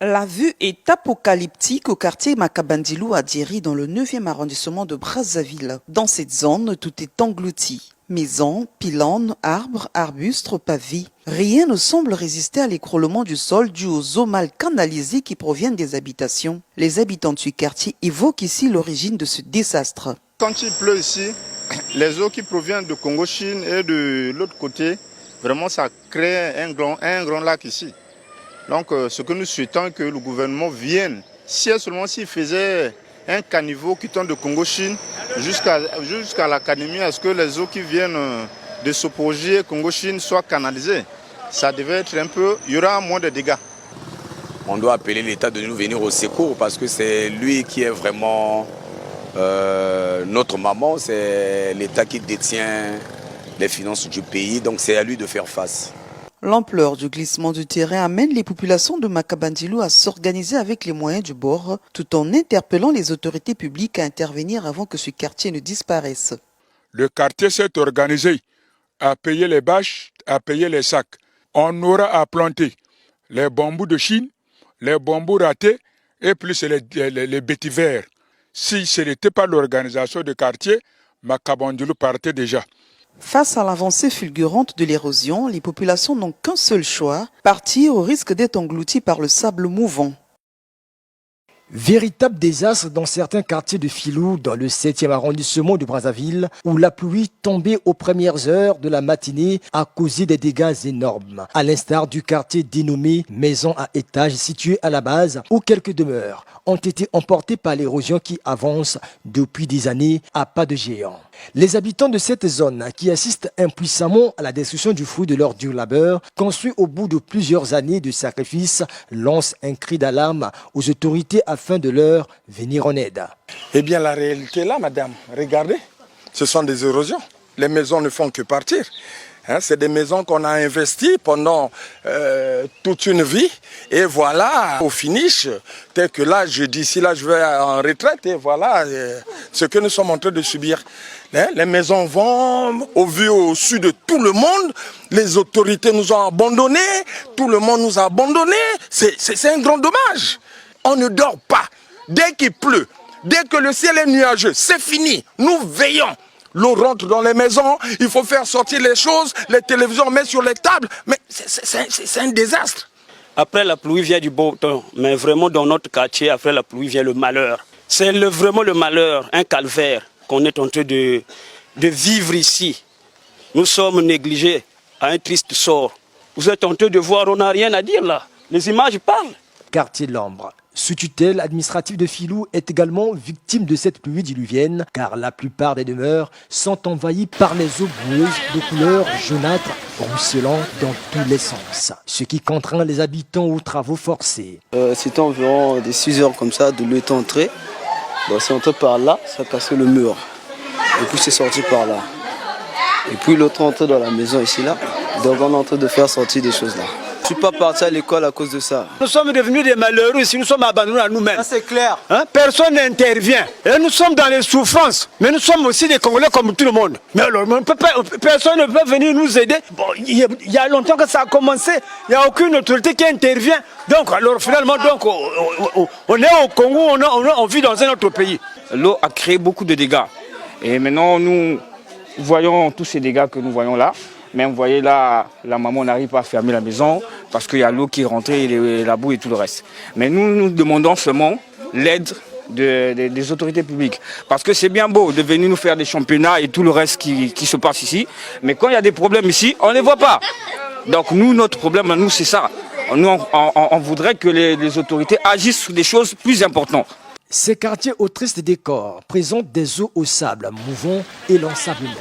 La vue est apocalyptique au quartier Makabandilou à Djeri dans le 9e arrondissement de Brazzaville. Dans cette zone, tout est englouti. Maisons, pylônes, arbres, arbustes, pavés. Rien ne semble résister à l'écroulement du sol dû aux eaux mal canalisées qui proviennent des habitations. Les habitants du quartier évoquent ici l'origine de ce désastre. Quand il pleut ici, les eaux qui proviennent de Congo-Chine et de l'autre côté, vraiment ça crée un grand lac ici. Donc ce que nous souhaitons que le gouvernement vienne, si seulement s'il faisait un caniveau qui tombe de Congo-Chine jusqu'à l'académie, à ce que les eaux qui viennent de ce projet Congo-Chine soient canalisées. Ça devait être un peu, il y aura moins de dégâts. On doit appeler l'État de nous venir au secours parce que c'est lui qui est vraiment notre maman, c'est l'État qui détient les finances du pays, donc c'est à lui de faire face. L'ampleur du glissement du terrain amène les populations de Makabandilou à s'organiser avec les moyens du bord, tout en interpellant les autorités publiques à intervenir avant que ce quartier ne disparaisse. Le quartier s'est organisé à payer les bâches, à payer les sacs. On aura à planter les bambous de Chine, les bambous ratés et plus les vétivers. Si ce n'était pas l'organisation du quartier, Makabandilou partait déjà. Face à l'avancée fulgurante de l'érosion, les populations n'ont qu'un seul choix, partir au risque d'être englouties par le sable mouvant. Véritable désastre dans certains quartiers de Filou, dans le 7e arrondissement de Brazzaville, où la pluie tombée aux premières heures de la matinée a causé des dégâts énormes. À l'instar du quartier dénommé Maison à étage situé à la base, où quelques demeures ont été emportées par l'érosion qui avance depuis des années à pas de géant. Les habitants de cette zone, qui assistent impuissamment à la destruction du fruit de leur dur labeur, construit au bout de plusieurs années de sacrifices, lancent un cri d'alarme aux autorités afin de leur venir en aide. Eh bien, la réalité est là, madame. Regardez, ce sont des érosions. Les maisons ne font que partir. C'est des maisons qu'on a investies pendant toute une vie. Et voilà, au finish, tel que là, je dis, si là je vais en retraite, et voilà ce que nous sommes en train de subir. Les maisons vont au su de tout le monde. Les autorités nous ont abandonnés. Tout le monde nous a abandonnés. C'est un grand dommage. On ne dort pas. Dès qu'il pleut, dès que le ciel est nuageux, c'est fini. Nous veillons. L'eau rentre dans les maisons, il faut faire sortir les choses, les télévisions, on met sur les tables. Mais c'est un désastre. Après la pluie vient du beau temps. Mais vraiment dans notre quartier, après la pluie vient le malheur. C'est vraiment le malheur, un calvaire qu'on est en train de vivre ici. Nous sommes négligés à un triste sort. Vous êtes en train de voir, on n'a rien à dire là. Les images parlent. Quartier de l'Ambre, sous tutelle administrative de Filou, est également victime de cette pluie diluvienne, car la plupart des demeures sont envahies par les eaux boueuses de couleur jaunâtre, ruisselant dans tous les sens, ce qui contraint les habitants aux travaux forcés. C'était environ des 6 heures comme ça, de l'eau est entrée. C'est entré par là, ça a cassé le mur. Et puis c'est sorti par là. Et puis l'autre est entré dans la maison ici là. Donc on est en train de faire sortir des choses là. Je ne suis pas parti à l'école à cause de ça. Nous sommes devenus des malheureux si nous sommes abandonnés à nous-mêmes. C'est clair. Personne n'intervient. Et nous sommes dans les souffrances. Mais nous sommes aussi des Congolais comme tout le monde. Mais alors, personne ne peut venir nous aider. Bon, il y a longtemps que ça a commencé. Il n'y a aucune autorité qui intervient. Donc, alors finalement, donc, on est au Congo, on vit dans un autre pays. L'eau a créé beaucoup de dégâts. Et maintenant, nous voyons tous ces dégâts que nous voyons là. Mais vous voyez là, la maman n'arrive pas à fermer la maison parce qu'il y a l'eau qui est rentrée, et la boue et tout le reste. Mais nous demandons seulement l'aide des autorités publiques. Parce que c'est bien beau de venir nous faire des championnats et tout le reste qui se passe ici. Mais quand il y a des problèmes ici, on ne les voit pas. Donc nous, notre problème, nous, c'est ça. Nous, on voudrait que les autorités agissent sur des choses plus importantes. Ces quartiers au triste décor présentent des eaux au sable mouvant et l'ensablement.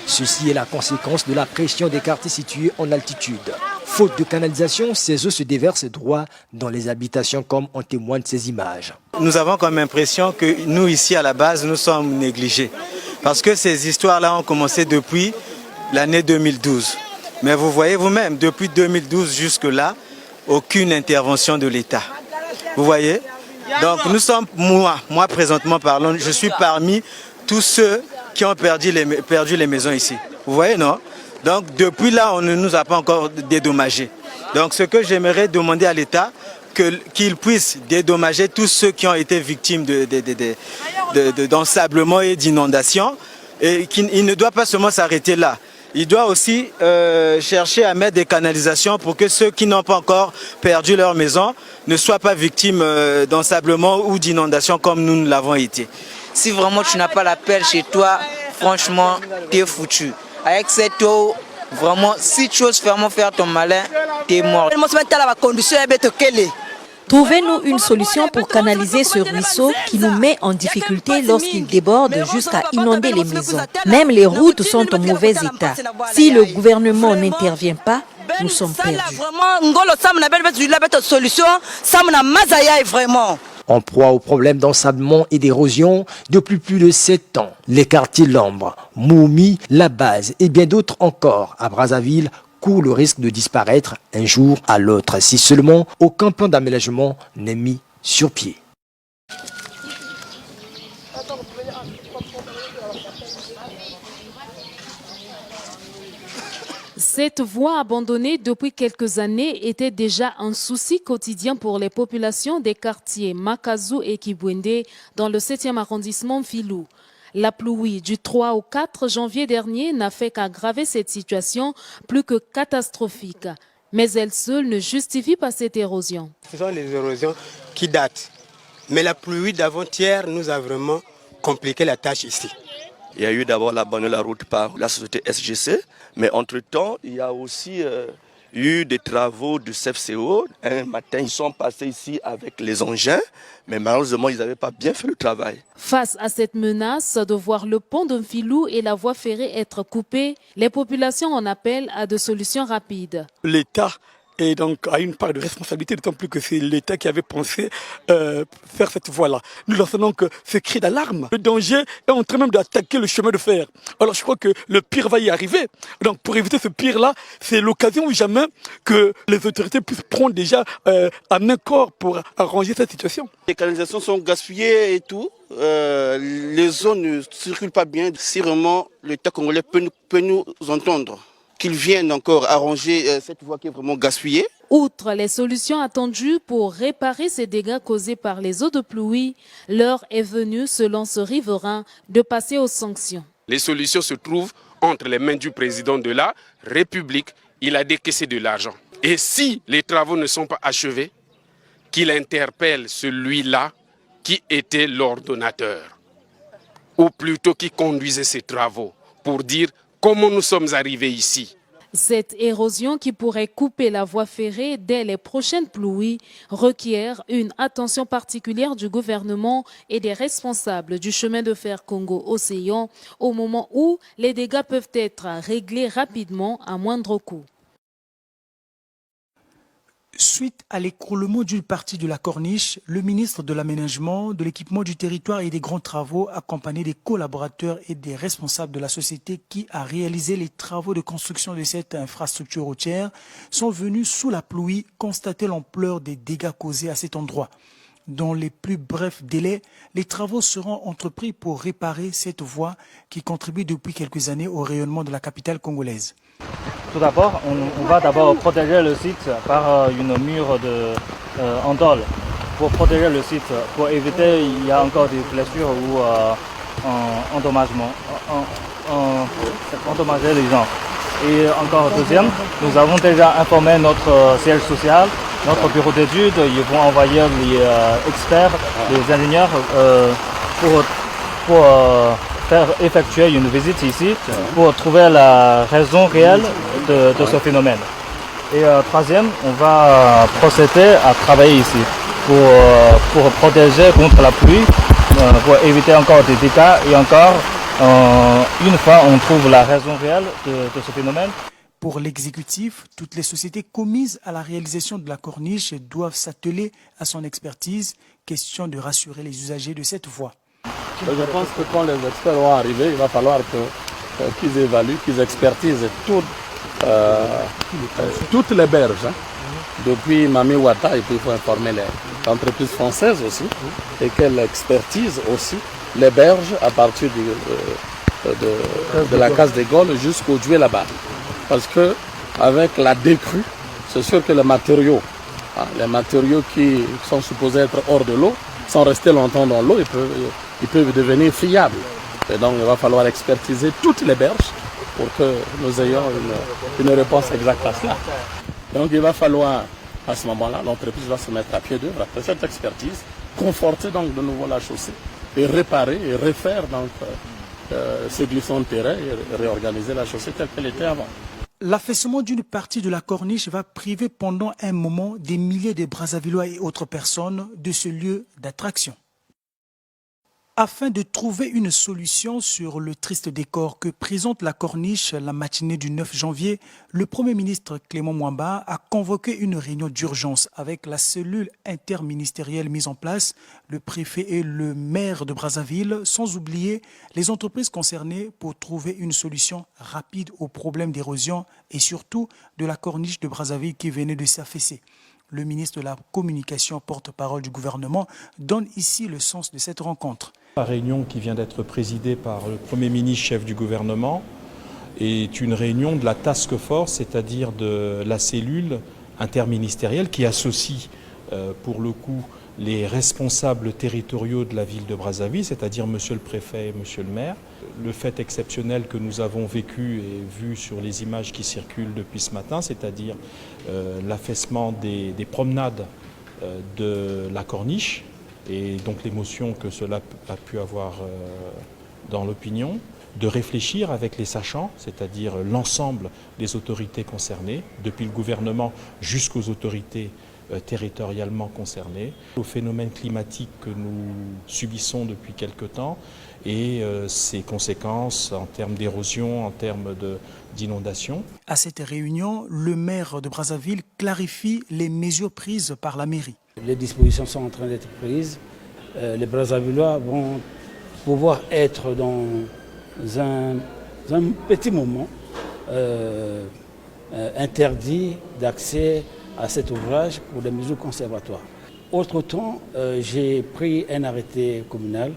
Ceci est la conséquence de la pression des quartiers situés en altitude. Faute de canalisation, ces eaux se déversent droit dans les habitations comme en témoignent ces images. Nous avons comme impression que nous ici à la base, nous sommes négligés. Parce que ces histoires-là ont commencé depuis l'année 2012. Mais vous voyez vous-même, depuis 2012 jusque-là, aucune intervention de l'État. Vous voyez ? Donc nous sommes, moi présentement parlant, je suis parmi tous ceux qui ont perdu les maisons ici. Vous voyez, non? Donc depuis là, on ne nous a pas encore dédommagés. Donc ce que j'aimerais demander à l'État, qu'il puisse dédommager tous ceux qui ont été victimes d'ensablement et d'inondations. Et qu'il ne doit pas seulement s'arrêter là. Il doit aussi chercher à mettre des canalisations pour que ceux qui n'ont pas encore perdu leur maison ne soient pas victimes d'ensablement ou d'inondations comme nous l'avons été. Si vraiment tu n'as pas la pelle chez toi, franchement, tu es foutu. Avec cette eau, vraiment, si tu oses vraiment faire ton malin, tu es mort. Trouvez-nous une solution pour canaliser ce ruisseau qui nous met en difficulté lorsqu'il déborde jusqu'à inonder les maisons. Même les routes sont en mauvais état. Si le gouvernement n'intervient pas, nous sommes perdus. En proie aux problèmes d'ensablement et d'érosion depuis plus de 7 ans, les quartiers L'Ambre, Moumi, La Base et bien d'autres encore à Brazzaville courent le risque de disparaître un jour à l'autre si seulement aucun plan d'aménagement n'est mis sur pied. Cette voie abandonnée depuis quelques années était déjà un souci quotidien pour les populations des quartiers Makazu et Kibwende dans le 7e arrondissement Filou. La pluie du 3 au 4 janvier dernier n'a fait qu'aggraver cette situation plus que catastrophique. Mais elle seule ne justifie pas cette érosion. Ce sont les érosions qui datent. Mais la pluie d'avant-hier nous a vraiment compliqué la tâche ici. Il y a eu d'abord l'abandon de la route par la société SGC, mais entre-temps, il y a aussi eu des travaux du CFCO. Un matin, ils sont passés ici avec les engins, mais malheureusement, ils n'avaient pas bien fait le travail. Face à cette menace de voir le pont de Filou et la voie ferrée être coupés, les populations en appellent à de solutions rapides. L'État et donc a une part de responsabilité, d'autant plus que c'est l'État qui avait pensé faire cette voie-là. Nous lançons donc ce cri d'alarme. Le danger est en train même d'attaquer le chemin de fer. Alors je crois que le pire va y arriver. Donc pour éviter ce pire-là, c'est l'occasion ou jamais que les autorités puissent prendre déjà un accord pour arranger cette situation. Les canalisations sont gaspillées et tout. Les eaux ne circulent pas bien. Si vraiment l'État congolais peut nous entendre, qu'ils viennent encore arranger cette voie qui est vraiment gaspillée. Outre les solutions attendues pour réparer ces dégâts causés par les eaux de pluie, l'heure est venue, selon ce riverain, de passer aux sanctions. Les solutions se trouvent entre les mains du président de la République. Il a décaissé de l'argent. Et si les travaux ne sont pas achevés, qu'il interpelle celui-là qui était l'ordonnateur, ou plutôt qui conduisait ces travaux, pour dire comment nous sommes arrivés ici. Cette érosion qui pourrait couper la voie ferrée dès les prochaines pluies requiert une attention particulière du gouvernement et des responsables du chemin de fer Congo-Océan au moment où les dégâts peuvent être réglés rapidement à moindre coût. Suite à l'écroulement d'une partie de la corniche, le ministre de l'Aménagement, de l'Équipement du Territoire et des Grands Travaux, accompagné des collaborateurs et des responsables de la société qui a réalisé les travaux de construction de cette infrastructure routière, sont venus sous la pluie constater l'ampleur des dégâts causés à cet endroit. Dans les plus brefs délais, les travaux seront entrepris pour réparer cette voie qui contribue depuis quelques années au rayonnement de la capitale congolaise. Tout d'abord, on va d'abord protéger le site par une mur en tôle pour protéger le site, pour éviter il y a encore des blessures ou endommager les gens. Et encore deuxième, nous avons déjà informé notre siège social, notre bureau d'études, ils vont envoyer les experts, les ingénieurs pour faire effectuer une visite ici pour trouver la raison réelle de ce phénomène. Et troisième, on va procéder à travailler ici pour protéger contre la pluie, pour éviter encore des dégâts et encore, une fois on trouve la raison réelle de ce phénomène. Pour l'exécutif, toutes les sociétés commises à la réalisation de la corniche doivent s'atteler à son expertise, question de rassurer les usagers de cette voie. Je pense que quand les experts vont arriver, il va falloir qu'ils évaluent, qu'ils expertisent toutes les berges. Depuis Mami Wata, et puis il faut informer les entreprises françaises aussi, et qu'elles expertisent aussi les berges à partir de la case des Gaules jusqu'au Doué là-bas. Parce qu'avec la décrue, c'est sûr que les matériaux Les matériaux qui sont supposés être hors de l'eau sont restés longtemps dans l'eau et peuvent devenir friables. Et donc il va falloir expertiser toutes les berges pour que nous ayons une réponse exacte à cela. Donc il va falloir, à ce moment-là, l'entreprise va se mettre à pied d'œuvre après cette expertise, conforter donc de nouveau la chaussée et réparer et refaire donc ces glissements de terrain et réorganiser la chaussée telle qu'elle était avant. L'affaissement d'une partie de la corniche va priver pendant un moment des milliers de Brazzavillois et autres personnes de ce lieu d'attraction. Afin de trouver une solution sur le triste décor que présente la corniche la matinée du 9 janvier, le Premier ministre Clément Mwamba a convoqué une réunion d'urgence avec la cellule interministérielle mise en place, le préfet et le maire de Brazzaville, sans oublier les entreprises concernées pour trouver une solution rapide au problème d'érosion et surtout de la corniche de Brazzaville qui venait de s'affaisser. Le ministre de la Communication, porte-parole du gouvernement, donne ici le sens de cette rencontre. La réunion qui vient d'être présidée par le Premier ministre, chef du gouvernement, est une réunion de la task force, c'est-à-dire de la cellule interministérielle qui associe pour le coup les responsables territoriaux de la ville de Brazzaville, c'est-à-dire monsieur le préfet et monsieur le maire. Le fait exceptionnel que nous avons vécu et vu sur les images qui circulent depuis ce matin, c'est-à-dire l'affaissement des promenades de la corniche et donc l'émotion que cela a pu avoir dans l'opinion, de réfléchir avec les sachants, c'est-à-dire l'ensemble des autorités concernées, depuis le gouvernement jusqu'aux autorités territorialement concernées, au phénomène climatique que nous subissons depuis quelque temps et ses conséquences en termes d'érosion, en termes d'inondation. À cette réunion, le maire de Brazzaville clarifie les mesures prises par la mairie. Les dispositions sont en train d'être prises. Les Brazzavillois vont pouvoir être dans un petit moment interdit d'accès à cet ouvrage pour des mesures conservatoires. Autre temps, j'ai pris un arrêté communal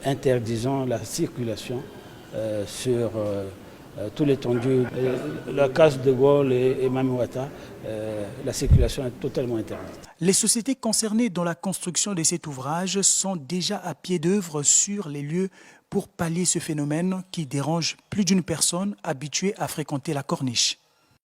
interdisant la circulation sur tout l'étendue. La case de Gaulle et Mamiwata, la circulation est totalement interdite. Les sociétés concernées dans la construction de cet ouvrage sont déjà à pied d'œuvre sur les lieux pour pallier ce phénomène qui dérange plus d'une personne habituée à fréquenter la corniche.